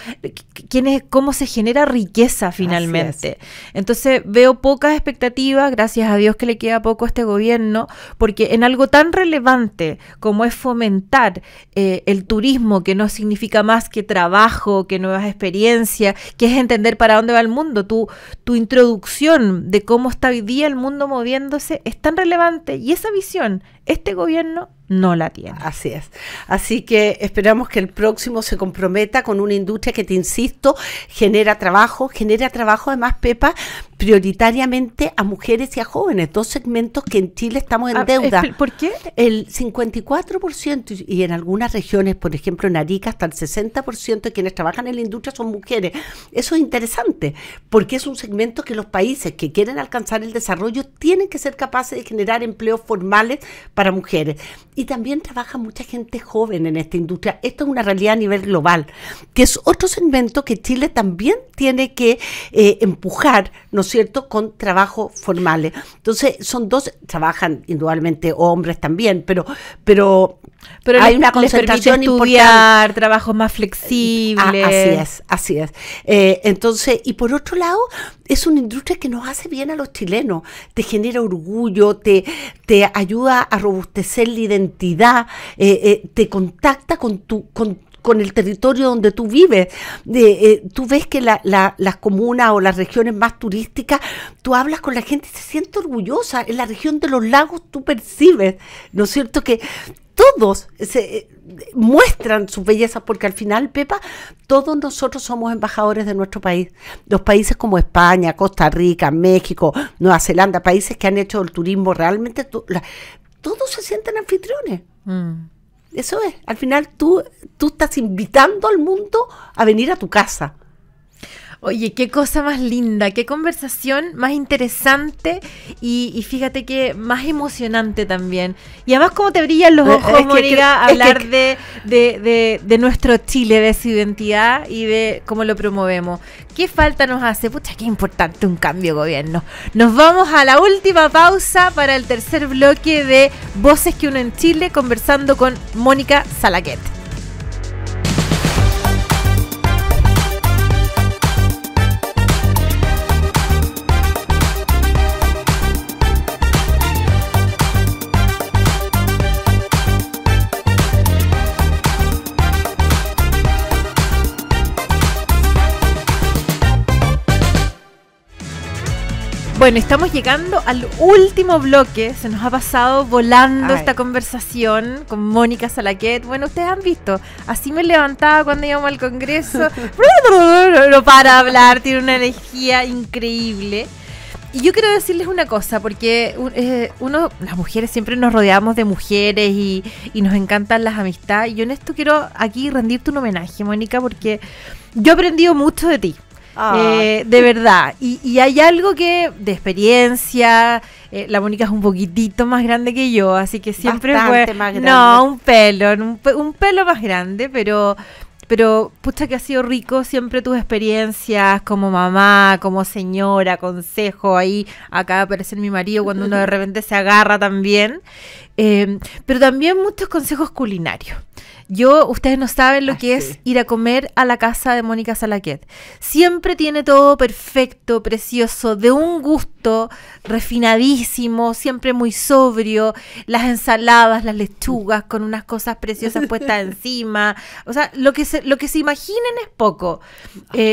Speaker 1: cómo se genera riqueza finalmente. Entonces veo pocas expectativas, gracias a Dios que le queda poco a este gobierno, porque en algo tan relevante como es fomentar el turismo, que no significa más que trabajo, que nuevas experiencias, que es entender para dónde va el mundo, tu introducción de cómo está hoy día el mundo moviéndose es tan relevante, y esa visión este gobierno no la tiene.
Speaker 2: Así es. Así que esperamos que el próximo se comprometa con una industria que, te insisto, genera trabajo además, Pepa, prioritariamente a mujeres y a jóvenes, dos segmentos que en Chile estamos en deuda.
Speaker 1: ¿Por qué?
Speaker 2: El 54% y en algunas regiones, por ejemplo en Arica, hasta el 60% de quienes trabajan en la industria son mujeres. Eso es interesante, porque es un segmento que los países que quieren alcanzar el desarrollo tienen que ser capaces de generar empleos formales para mujeres. Y también trabaja mucha gente joven en esta industria. Esto es una realidad a nivel global, que es otro segmento que Chile también tiene que empujar, ¿no es cierto?, con trabajos formales. Entonces, son dos, trabajan indudablemente hombres también, pero hay una concentración
Speaker 1: estudiar, trabajos más flexibles.
Speaker 2: Así es. Entonces, y por otro lado, es una industria que nos hace bien a los chilenos, te genera orgullo, te ayuda a robustecer la identidad, te contacta con el territorio donde tú vives. Tú ves que las comunas o las regiones más turísticas, tú hablas con la gente y se siente orgullosa. En la región de los lagos tú percibes, ¿no es cierto?, que todos muestran sus bellezas, porque al final, Pepa, todos nosotros somos embajadores de nuestro país. Los países como España, Costa Rica, México, Nueva Zelanda, países que han hecho el turismo realmente, todos se sienten anfitriones. Eso es, al final tú estás invitando al mundo a venir a tu casa.
Speaker 1: Oye, qué cosa más linda, qué conversación más interesante y fíjate que más emocionante también. Y además cómo te brillan los ojos, Mónica, hablar de nuestro Chile, de su identidad y de cómo lo promovemos. ¿Qué falta nos hace? Pucha, qué importante un cambio de gobierno. Nos vamos a la última pausa para el tercer bloque de Voces que Unen Chile, conversando con Mónica Salaquet. Bueno, estamos llegando al último bloque. Se nos ha pasado volando esta conversación con Mónica Salaquet. Bueno, ustedes han visto, así me levantaba cuando íbamos al Congreso. No para hablar, tiene una energía increíble. Y yo quiero decirles una cosa, porque las mujeres siempre nos rodeamos de mujeres y nos encantan las amistades. Y yo en esto quiero aquí rendirte un homenaje, Mónica, porque yo he aprendido mucho de ti. De verdad, y hay algo que de experiencia, la Mónica es un poquitito más grande que yo, así que siempre
Speaker 2: bastante más grande.
Speaker 1: No, un pelo más grande, pero pucha que ha sido rico siempre tus experiencias como mamá, como señora, consejo, ahí acaba de aparecer mi marido cuando uno de repente se agarra también, pero también muchos consejos culinarios. Ustedes no saben lo que
Speaker 2: sí.
Speaker 1: es ir a comer a la casa de Mónica Salaquet. Siempre tiene todo perfecto, precioso, de un gusto refinadísimo, siempre muy sobrio, las ensaladas, las lechugas con unas cosas preciosas puestas encima. O sea, lo que se imaginen es poco.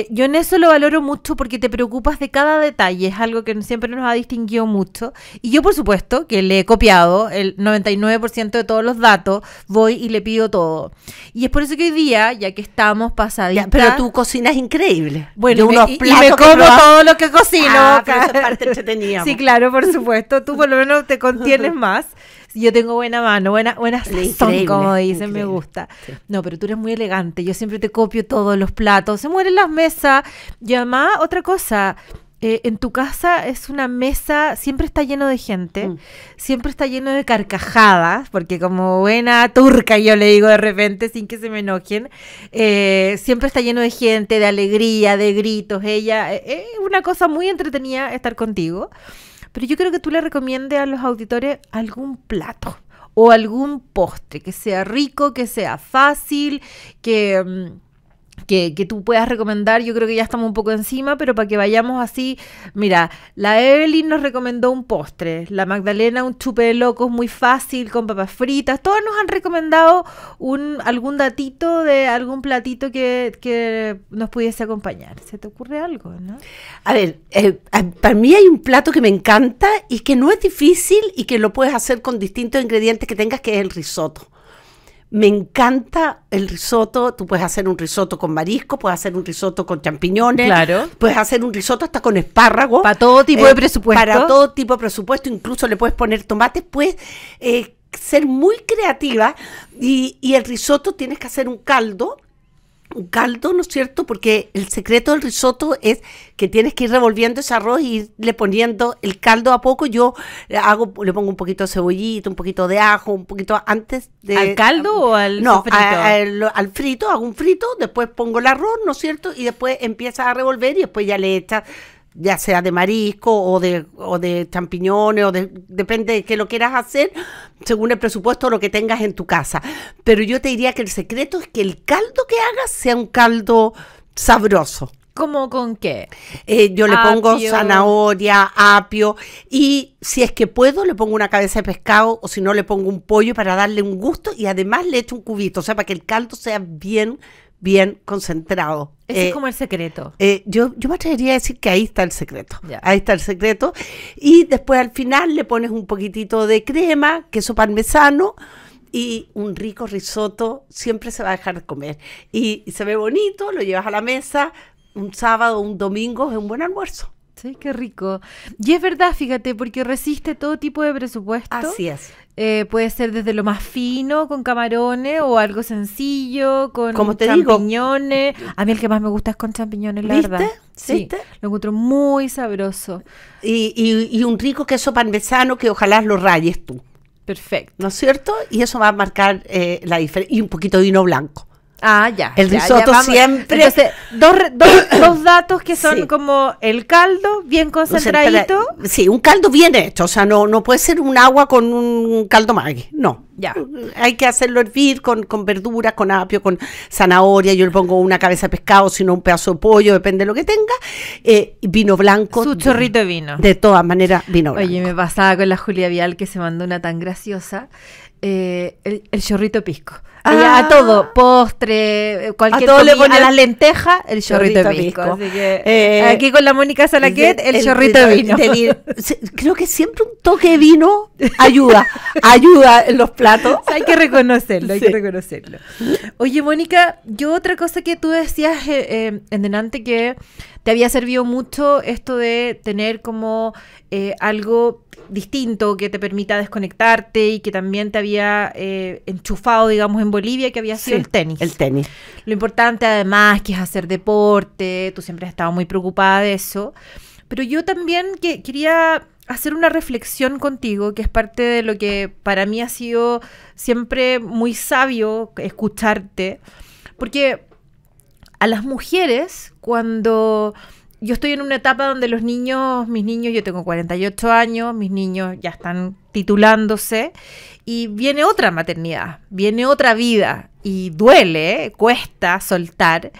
Speaker 1: Yo en eso lo valoro mucho porque te preocupas de cada detalle, es algo que siempre nos ha distinguido mucho. Y yo, por supuesto, que le he copiado el 99% de todos los datos, voy y le pido todo. Y es por eso que hoy día, ya que estamos pasaditas...
Speaker 2: Pero tu cocina es increíble.
Speaker 1: Bueno,
Speaker 2: De unos
Speaker 1: y me
Speaker 2: platos que
Speaker 1: como
Speaker 2: probas-
Speaker 1: todo lo que cocino.
Speaker 2: Ah, pero esa es parte entretenida.
Speaker 1: Sí, claro, por supuesto. Tú por lo menos te contienes más. Yo tengo buena mano, buena sazón,
Speaker 2: Increíble,
Speaker 1: como dicen,
Speaker 2: increíble.
Speaker 1: me gusta.
Speaker 2: Sí.
Speaker 1: No, pero tú eres muy elegante. Yo siempre te copio todos los platos. Se mueren las mesas. Y además, otra cosa... en tu casa es una mesa, siempre está lleno de gente, siempre está lleno de carcajadas, porque como buena turca yo le digo de repente sin que se me enojen, siempre está lleno de gente, de alegría, de gritos. Ella, es una cosa muy entretenida estar contigo, pero yo creo que tú le recomiendes a los auditores algún plato o algún postre que sea rico, que sea fácil, que tú puedas recomendar. Yo creo que ya estamos un poco encima, pero para que vayamos así, mira, la Evelyn nos recomendó un postre, la Magdalena un chupe de locos muy fácil con papas fritas, todos nos han recomendado algún datito de algún platito que nos pudiese acompañar. ¿Se te ocurre algo, no?
Speaker 2: A ver, para mí hay un plato que me encanta y que no es difícil y que lo puedes hacer con distintos ingredientes que tengas, que es el risotto. Me encanta el risotto. Tú puedes hacer un risotto con marisco, puedes hacer un risotto con champiñones,
Speaker 1: Claro.
Speaker 2: puedes hacer un risotto hasta con espárragos.
Speaker 1: Para todo tipo de presupuesto.
Speaker 2: Para todo tipo de presupuesto, incluso le puedes poner tomates, puedes ser muy creativa y el risotto tienes que hacer un caldo, ¿no es cierto? Porque el secreto del risotto es que tienes que ir revolviendo ese arroz y irle poniendo el caldo a poco. Yo le pongo un poquito de cebollita, un poquito de ajo, un poquito antes de...
Speaker 1: ¿Al caldo o al
Speaker 2: No,
Speaker 1: sofrito?
Speaker 2: al frito, hago un frito, después pongo el arroz, ¿no es cierto? Y después empiezas a revolver y después ya le echas, ya sea de marisco o de champiñones, depende de qué lo quieras hacer, según el presupuesto o lo que tengas en tu casa. Pero yo te diría que el secreto es que el caldo que hagas sea un caldo sabroso.
Speaker 1: ¿Cómo con qué?
Speaker 2: Yo le pongo
Speaker 1: Apio.
Speaker 2: zanahoria, apio, y si es que puedo le pongo una cabeza de pescado, o si no le pongo un pollo para darle un gusto, y además le echo un cubito, o sea, para que el caldo sea bien concentrado.
Speaker 1: Ese es como el secreto.
Speaker 2: Yo me atrevería a decir que ahí está el secreto.
Speaker 1: Ya.
Speaker 2: Ahí está el secreto. Y después al final le pones un poquitito de crema, queso parmesano y un rico risotto. Siempre se va a dejar de comer. Y se ve bonito, lo llevas a la mesa. Un sábado o un domingo es un buen almuerzo.
Speaker 1: Sí, qué rico. Y es verdad, fíjate, porque resiste todo tipo de presupuesto.
Speaker 2: Así es.
Speaker 1: Puede ser desde lo más fino, con camarones, o algo sencillo, con
Speaker 2: Como te digo.
Speaker 1: champiñones. A mí el que más me gusta es con champiñones, la
Speaker 2: ¿Viste?
Speaker 1: verdad. Sí,
Speaker 2: ¿Viste?
Speaker 1: lo encuentro muy sabroso.
Speaker 2: Y un rico queso parmesano que ojalá lo rayes tú,
Speaker 1: Perfecto.
Speaker 2: ¿no es cierto? Y eso va a marcar la diferencia. Y un poquito de vino blanco.
Speaker 1: Ah, ya.
Speaker 2: El
Speaker 1: ya,
Speaker 2: risotto
Speaker 1: vamos.
Speaker 2: siempre-
Speaker 1: Entonces, dos datos que son
Speaker 2: Sí.
Speaker 1: como el caldo bien concentradito.
Speaker 2: Sí, un caldo bien hecho, o sea, no puede ser un agua con un caldo Maggi, no.
Speaker 1: Ya.
Speaker 2: Hay que hacerlo hervir con verduras, con apio, con zanahoria. Yo le pongo una cabeza de pescado, sino un pedazo de pollo, depende de lo que tenga. Vino blanco.
Speaker 1: Su chorrito de vino.
Speaker 2: De todas maneras, vino blanco.
Speaker 1: Oye, me pasaba con la Julia Vial que se mandó una tan graciosa. El chorrito pisco. Ella a todo, postre, cualquier
Speaker 2: A todo le
Speaker 1: comida,
Speaker 2: ponía
Speaker 1: a las lentejas, el chorrito de pisco. Así que aquí con la Mónica Salaquet, el chorrito de vino.
Speaker 2: Creo que siempre un toque de vino ayuda en los platos.
Speaker 1: Hay que reconocerlo, hay
Speaker 2: Sí.
Speaker 1: que reconocerlo. Oye, Mónica, yo otra cosa que tú decías en delante que te había servido mucho esto de tener como algo distinto que te permita desconectarte y que también te había enchufado, digamos, en Bolivia, que había sido
Speaker 2: Sí,
Speaker 1: el tenis.
Speaker 2: El tenis.
Speaker 1: Lo importante además que es hacer deporte, tú siempre has estado muy preocupada de eso, pero yo también quería hacer una reflexión contigo, que es parte de lo que para mí ha sido siempre muy sabio escucharte, porque a las mujeres, cuando yo estoy en una etapa donde mis niños, yo tengo 48 años, mis niños ya están titulándose y viene otra maternidad, viene otra vida y duele, cuesta soltar,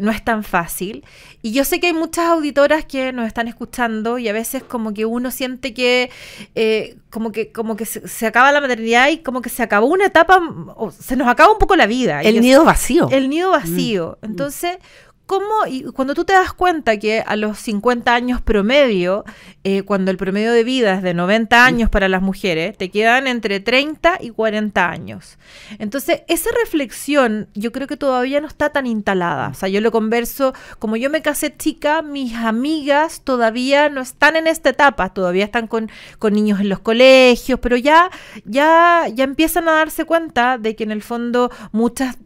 Speaker 1: no es tan fácil. Y yo sé que hay muchas auditoras que nos están escuchando y a veces como que uno siente que como que se acaba la maternidad y como que se acabó una etapa, o se nos acaba un poco la vida.
Speaker 2: El nido vacío.
Speaker 1: El nido vacío. Entonces, y cuando tú te das cuenta que a los 50 años promedio, cuando el promedio de vida es de 90 años para las mujeres, te quedan entre 30 y 40 años. Entonces, esa reflexión yo creo que todavía no está tan instalada. O sea, yo lo converso, como yo me casé chica, mis amigas todavía no están en esta etapa, todavía están con niños en los colegios, pero ya empiezan a darse cuenta de que en el fondo muchas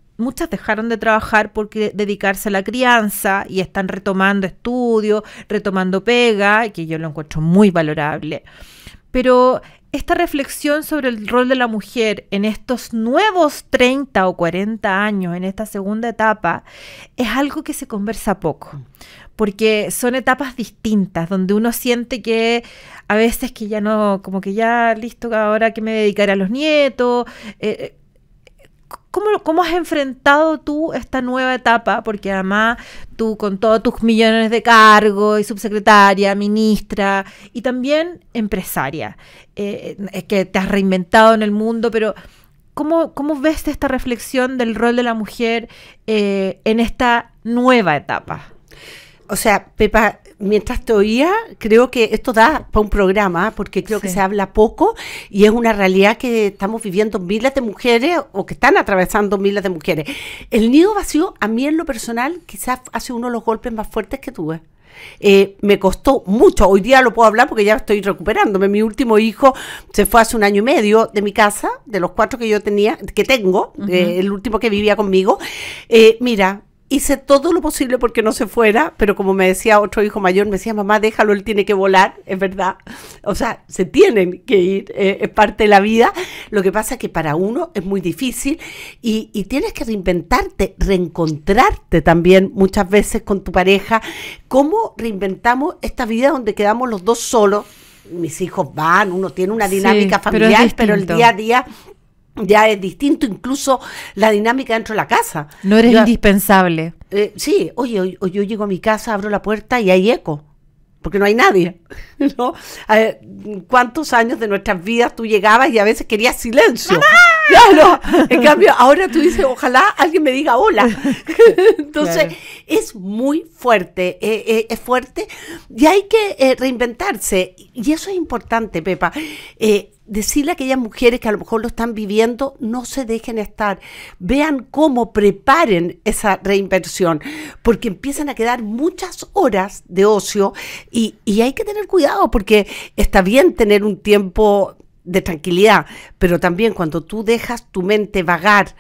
Speaker 1: dejaron de trabajar porque dedicarse a la crianza y están retomando estudios, retomando pega, que yo lo encuentro muy valorable. Pero esta reflexión sobre el rol de la mujer en estos nuevos 30 o 40 años, en esta segunda etapa, es algo que se conversa poco. Porque son etapas distintas, donde uno siente que a veces que ya no, como que ya listo, ahora que me dedicaré a los nietos. ¿Cómo has enfrentado tú esta nueva etapa? Porque además tú con todos tus millones de cargos y subsecretaria, ministra y también empresaria, es que te has reinventado en el mundo, pero ¿cómo ves esta reflexión del rol de la mujer en esta nueva etapa?
Speaker 2: O sea, Pepa, mientras te oía, creo que esto da para un programa, porque creo que se habla poco y es una realidad que estamos viviendo miles de mujeres o que están atravesando miles de mujeres. El nido vacío, a mí en lo personal, quizás hace uno de los golpes más fuertes que tuve. Me costó mucho, hoy día lo puedo hablar porque ya estoy recuperándome. Mi último hijo se fue hace 1 año y medio de mi casa, de los 4 que yo tengo, el último que vivía conmigo. Mira, hice todo lo posible porque no se fuera, pero como me decía otro hijo mayor, me decía, mamá, déjalo, él tiene que volar, es verdad. O sea, se tienen que ir, es parte de la vida. Lo que pasa es que para uno es muy difícil y tienes que reinventarte, reencontrarte también muchas veces con tu pareja. ¿Cómo reinventamos esta vida donde quedamos los dos solos? Mis hijos van, uno tiene una dinámica familiar, pero el día a día ya es distinto, incluso la dinámica dentro de la casa.
Speaker 1: No eres indispensable.
Speaker 2: Sí, oye, yo llego a mi casa, abro la puerta y hay eco, porque no hay nadie, ¿no? ¿Cuántos años de nuestras vidas tú llegabas y a veces querías silencio? Claro, en cambio, ahora tú dices, ojalá alguien me diga hola. Entonces, claro, es muy fuerte, es fuerte y hay que reinventarse. Y eso es importante, Pepa. Decirle a aquellas mujeres que a lo mejor lo están viviendo, no se dejen estar, vean cómo preparen esa reinversión, porque empiezan a quedar muchas horas de ocio y hay que tener cuidado, porque está bien tener un tiempo de tranquilidad, pero también cuando tú dejas tu mente vagar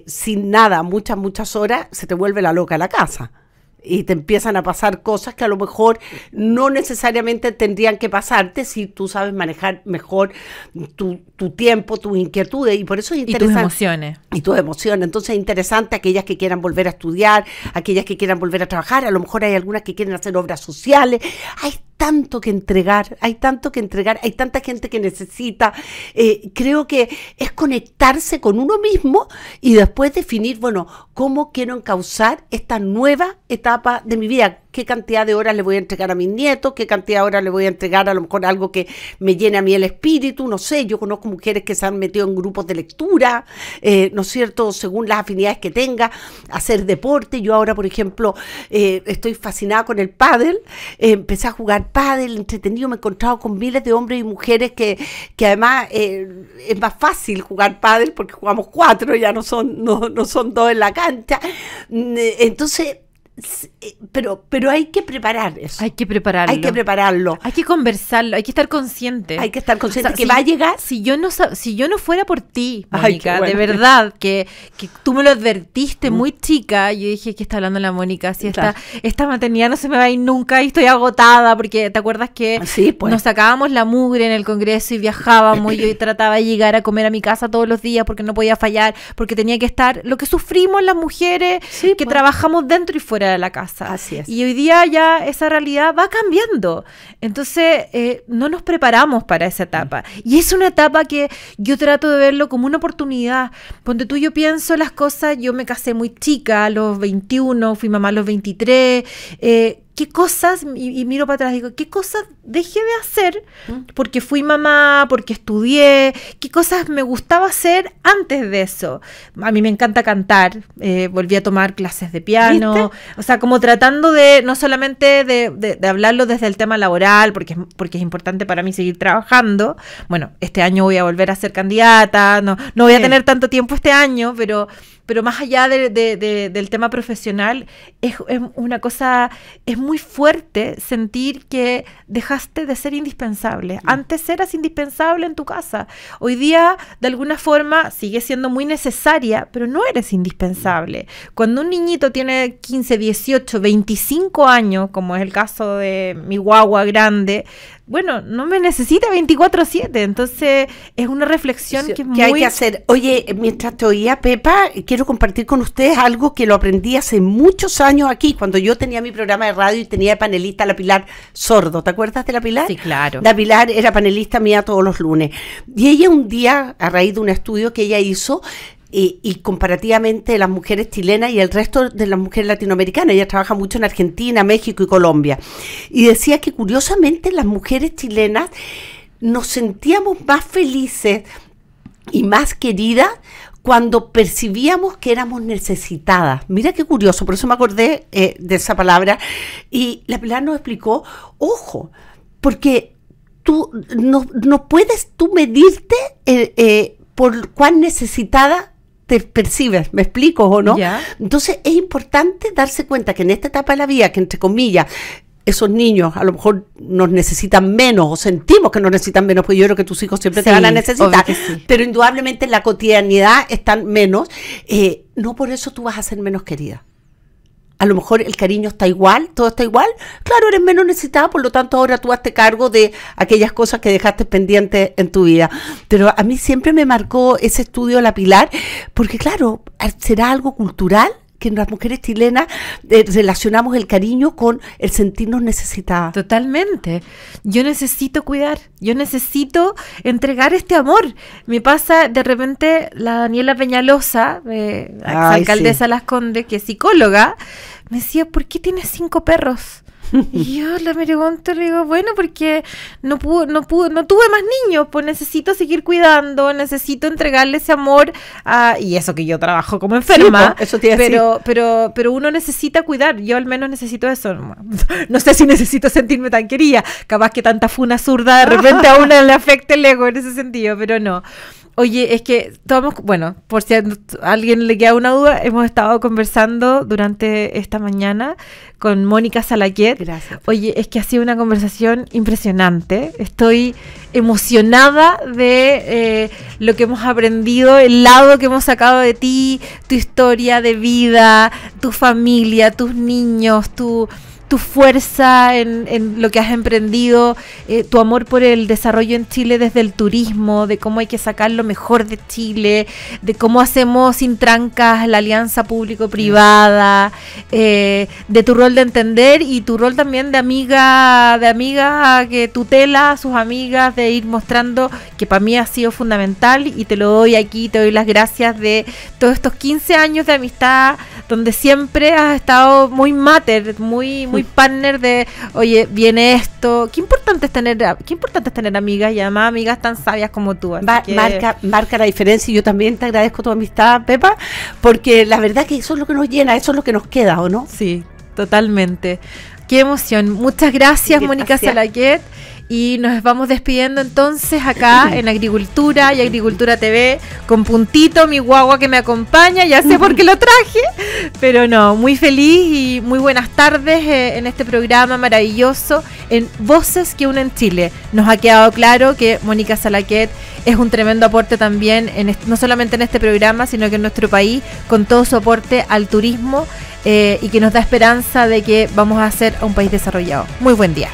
Speaker 2: sin nada, muchas horas, se te vuelve la loca la casa. Y te empiezan a pasar cosas que a lo mejor no necesariamente tendrían que pasarte si tú sabes manejar mejor tu tiempo, tus inquietudes. Y por eso es interesante.
Speaker 1: Y tus emociones.
Speaker 2: Y tus emociones. Entonces es interesante aquellas que quieran volver a estudiar, aquellas que quieran volver a trabajar. A lo mejor hay algunas que quieren hacer obras sociales. Hay tanto que entregar, hay tanta gente que necesita. Creo que es conectarse con uno mismo y después definir, bueno, cómo quiero encauzar esta nueva etapa de mi vida. ¿Qué cantidad de horas le voy a entregar a mis nietos? ¿Qué cantidad de horas le voy a entregar a lo mejor algo que me llene a mí el espíritu? No sé, yo conozco mujeres que se han metido en grupos de lectura, ¿no es cierto?, según las afinidades que tenga, hacer deporte. Yo ahora, por ejemplo, estoy fascinada con el pádel, empecé a jugar pádel, entretenido, me he encontrado con miles de hombres y mujeres que además es más fácil jugar pádel porque jugamos 4, ya no son 2 en la cancha. Entonces, pero hay que preparar eso.
Speaker 1: Hay que prepararlo. Hay que conversarlo, hay que estar consciente.
Speaker 2: Hay que estar consciente,
Speaker 1: o sea,
Speaker 2: que va a llegar.
Speaker 1: Si yo no fuera por ti, Mónica, de verdad, que tú me lo advertiste muy chica, yo dije, ¿qué está hablando la Mónica? Si esta maternidad no se me va a ir nunca y estoy agotada, porque ¿te acuerdas que nos sacábamos la mugre en el Congreso y viajábamos y yo trataba de llegar a comer a mi casa todos los días porque no podía fallar, porque tenía que estar, lo que sufrimos las mujeres que trabajamos dentro y fuera fuera de la casa.
Speaker 2: Así es.
Speaker 1: Y hoy día ya esa realidad va cambiando. Entonces, no nos preparamos para esa etapa. Y es una etapa que yo trato de verlo como una oportunidad. Ponte tú, yo pienso las cosas, yo me casé muy chica, a los 21, fui mamá a los 23, qué cosas, y miro para atrás, digo, qué cosas dejé de hacer porque fui mamá, porque estudié, qué cosas me gustaba hacer antes de eso. A mí me encanta cantar, volví a tomar clases de piano,
Speaker 2: ¿viste?
Speaker 1: O sea, como tratando de, no solamente de hablarlo desde el tema laboral, porque es importante para mí seguir trabajando. Bueno, este año voy a volver a ser candidata, no voy a tener tanto tiempo este año, pero más allá del tema profesional, es una cosa, es muy fuerte sentir que dejaste de ser indispensable. Antes eras indispensable en tu casa. Hoy día, de alguna forma, sigue siendo muy necesaria, pero no eres indispensable. Cuando un niñito tiene 15, 18, 25 años, como es el caso de mi guagua grande, bueno, no me necesita 24/7, entonces es una reflexión que es muy...
Speaker 2: hay que hacer. Oye, mientras te oía, Pepa, quiero compartir con ustedes algo que lo aprendí hace muchos años aquí, cuando yo tenía mi programa de radio y tenía de panelista a la Pilar Sordo. ¿Te acuerdas de la Pilar?
Speaker 1: Sí, claro.
Speaker 2: La Pilar era panelista mía todos los lunes. Y ella un día, a raíz de un estudio que ella hizo, y comparativamente las mujeres chilenas y el resto de las mujeres latinoamericanas, ella trabaja mucho en Argentina, México y Colombia, y decía que curiosamente las mujeres chilenas nos sentíamos más felices y más queridas cuando percibíamos que éramos necesitadas. Mira qué curioso, por eso me acordé de esa palabra, y la Pilar nos explicó, ojo, porque tú no puedes tú medirte por cuán necesitada te percibes, ¿me explico o no?
Speaker 1: Ya.
Speaker 2: Entonces es importante darse cuenta que en esta etapa de la vida, que entre comillas, esos niños a lo mejor nos necesitan menos, o sentimos que nos necesitan menos, porque yo creo que tus hijos siempre te van a necesitar,
Speaker 1: sí.
Speaker 2: Pero indudablemente en la cotidianidad están menos, no por eso tú vas a ser menos querida. A lo mejor el cariño está igual, todo está igual. Claro, eres menos necesitada, por lo tanto ahora tú hazte cargo de aquellas cosas que dejaste pendientes en tu vida. Pero a mí siempre me marcó ese estudio de la Pilar, porque claro, será algo cultural que las mujeres chilenas relacionamos el cariño con el sentirnos necesitadas.
Speaker 1: Totalmente. Yo necesito cuidar, yo necesito entregar este amor. Me pasa de repente la Daniela Peñalosa, exalcaldesa de Las Condes, que es psicóloga, me decía, ¿por qué tienes 5 perros? Y yo le pregunto, le digo, bueno, porque no tuve más niños, pues necesito seguir cuidando, necesito entregarle ese amor y eso que yo trabajo como enferma,
Speaker 2: sí, pues, eso te iba a decir.
Speaker 1: pero uno necesita cuidar, yo al menos necesito eso, no sé si necesito sentirme tan querida, capaz que tanta funa zurda de repente a uno le afecta el ego en ese sentido, pero no. Oye, es que bueno, por si a alguien le queda una duda, hemos estado conversando durante esta mañana con Mónica Salaquet.
Speaker 2: Gracias.
Speaker 1: Oye, es que ha sido una conversación impresionante. Estoy emocionada de lo que hemos aprendido, el lado que hemos sacado de ti, tu historia de vida, tu familia, tus niños, tu fuerza en lo que has emprendido, tu amor por el desarrollo en Chile desde el turismo, de cómo hay que sacar lo mejor de Chile, de cómo hacemos sin trancas la alianza público-privada, de tu rol de entender y tu rol también de amiga que tutela a sus amigas, de ir mostrando que para mí ha sido fundamental y te lo doy aquí, te doy las gracias de todos estos 15 años de amistad donde siempre has estado muy mater, muy partner de, oye, viene esto. Qué importante es tener amigas y además amigas tan sabias como tú.
Speaker 2: Marca la diferencia, y yo también te agradezco tu amistad, Pepa, porque la verdad que eso es lo que nos llena, eso es lo que nos queda, ¿o no?
Speaker 1: Sí, totalmente. Qué emoción. Muchas gracias, Mónica Salaquet. Y nos vamos despidiendo entonces acá en Agricultura y Agricultura TV con Puntito, mi guagua que me acompaña. Ya sé por qué lo traje, pero no, muy feliz y muy buenas tardes en este programa maravilloso en Voces que Unen Chile. Nos ha quedado claro que Mónica Salaquet es un tremendo aporte también, no solamente en este programa, sino que en nuestro país, con todo su aporte al turismo y que nos da esperanza de que vamos a ser un país desarrollado. Muy buen día.